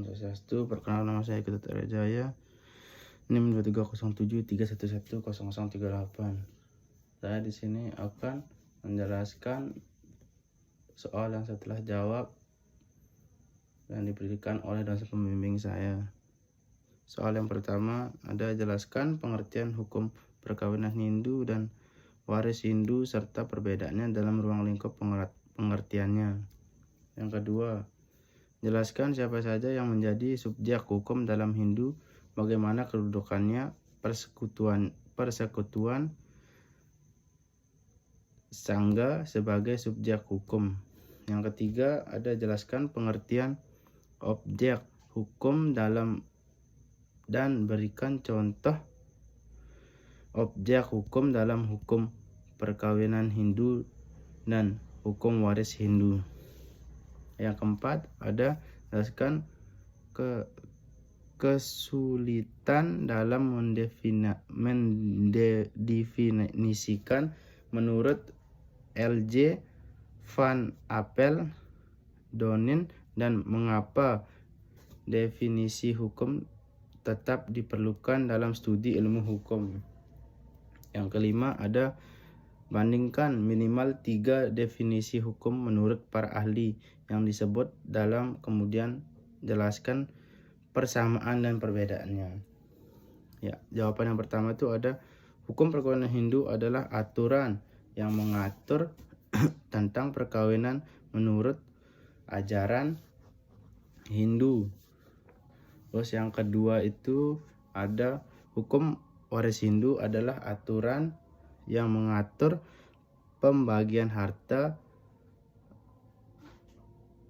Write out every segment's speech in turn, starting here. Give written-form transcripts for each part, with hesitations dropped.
Swastiastu. Perkenalkan, nama saya Ketut Jaya, NIM 230731100038. Saya di sini akan menjelaskan soal yang setelah jawab yang diberikan oleh dosen pembimbing saya. Soal yang pertama ada jelaskan pengertian hukum perkawinan Hindu dan waris Hindu serta perbedaannya dalam ruang lingkup pengertiannya. Yang kedua, jelaskan siapa saja yang menjadi subjek hukum dalam Hindu, bagaimana kedudukannya, persekutuan sangga sebagai subjek hukum. Yang ketiga, ada jelaskan pengertian objek hukum dalam dan berikan contoh objek hukum dalam hukum perkawinan Hindu dan hukum waris Hindu. Yang keempat, ada jelaskan kesulitan dalam mendefinisikan menurut L.J. Van Appel Donin dan mengapa definisi hukum tetap diperlukan dalam studi ilmu hukum. Yang kelima, ada bandingkan minimal 3 definisi hukum menurut para ahli yang disebut dalam, kemudian jelaskan persamaan dan perbedaannya. Ya, jawaban yang pertama itu ada hukum perkawinan Hindu adalah aturan yang mengatur tentang perkawinan menurut ajaran Hindu. Terus yang kedua itu ada hukum waris Hindu adalah aturan yang mengatur pembagian harta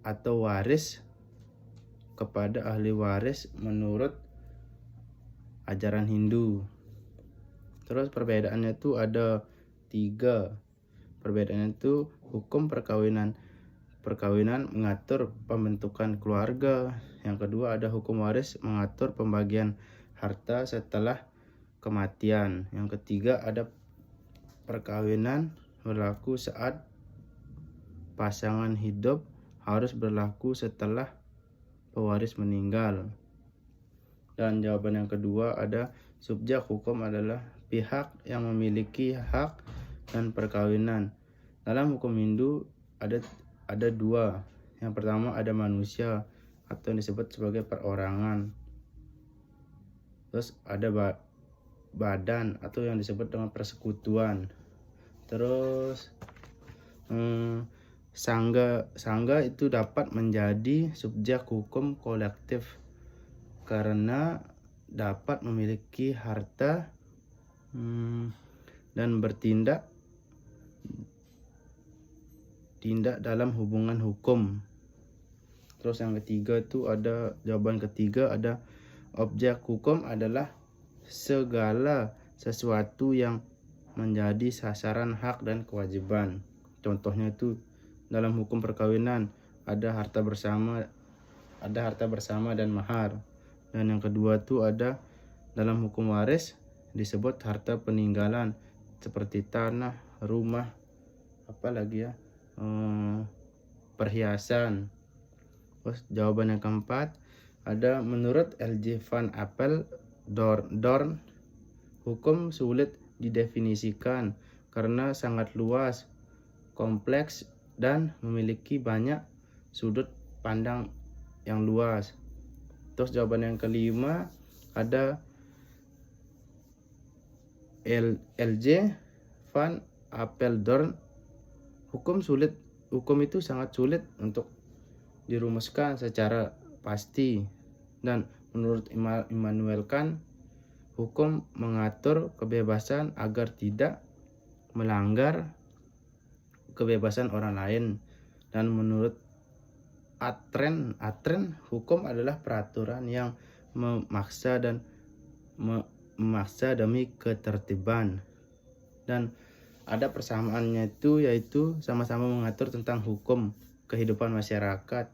atau waris kepada ahli waris menurut ajaran Hindu. Terus perbedaannya itu ada 3. Perbedaannya itu hukum perkawinan mengatur pembentukan keluarga. Yang kedua ada hukum waris mengatur pembagian harta setelah kematian. Yang ketiga ada perkawinan berlaku saat pasangan hidup, harus berlaku setelah pewaris meninggal. Dan jawaban yang kedua ada subjek hukum adalah pihak yang memiliki hak dan perkawinan. Dalam hukum Hindu ada 2. Yang pertama ada manusia atau yang disebut sebagai perorangan. Terus ada badan atau yang disebut dengan persekutuan. Terus sangga itu dapat menjadi subjek hukum kolektif karena dapat memiliki harta dan bertindak dalam hubungan hukum. Terus yang ketiga itu ada jawaban ketiga ada objek hukum adalah segala sesuatu yang menjadi sasaran hak dan kewajiban. Contohnya itu dalam hukum perkawinan ada harta bersama dan mahar. Dan yang kedua itu ada dalam hukum waris disebut harta peninggalan seperti tanah, rumah, perhiasan. Terus jawaban yang keempat ada menurut L.J. Van Appel Doorn, hukum sulit didefinisikan karena sangat luas, kompleks, dan memiliki banyak sudut pandang yang luas. Terus jawaban yang kelima ada L.J. Van Appel Doorn, hukum itu sangat sulit untuk dirumuskan secara pasti, dan menurut Immanuel Kant hukum mengatur kebebasan agar tidak melanggar kebebasan orang lain. Dan menurut Atren hukum adalah peraturan yang memaksa demi ketertiban. Dan ada persamaannya itu yaitu sama-sama mengatur tentang hukum kehidupan masyarakat.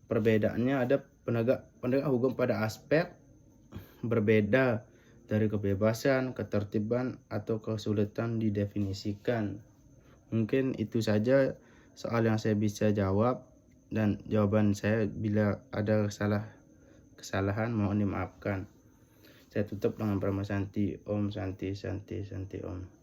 Perbedaannya ada penegak hukum pada aspek berbeda dari kebebasan, ketertiban, atau kesulitan didefinisikan. Mungkin itu saja soal yang saya bisa jawab, dan jawaban saya bila ada salah kesalahan mohon dimaafkan. Saya tutup dengan Brahma Santi. Om Santi Santi Santi Om.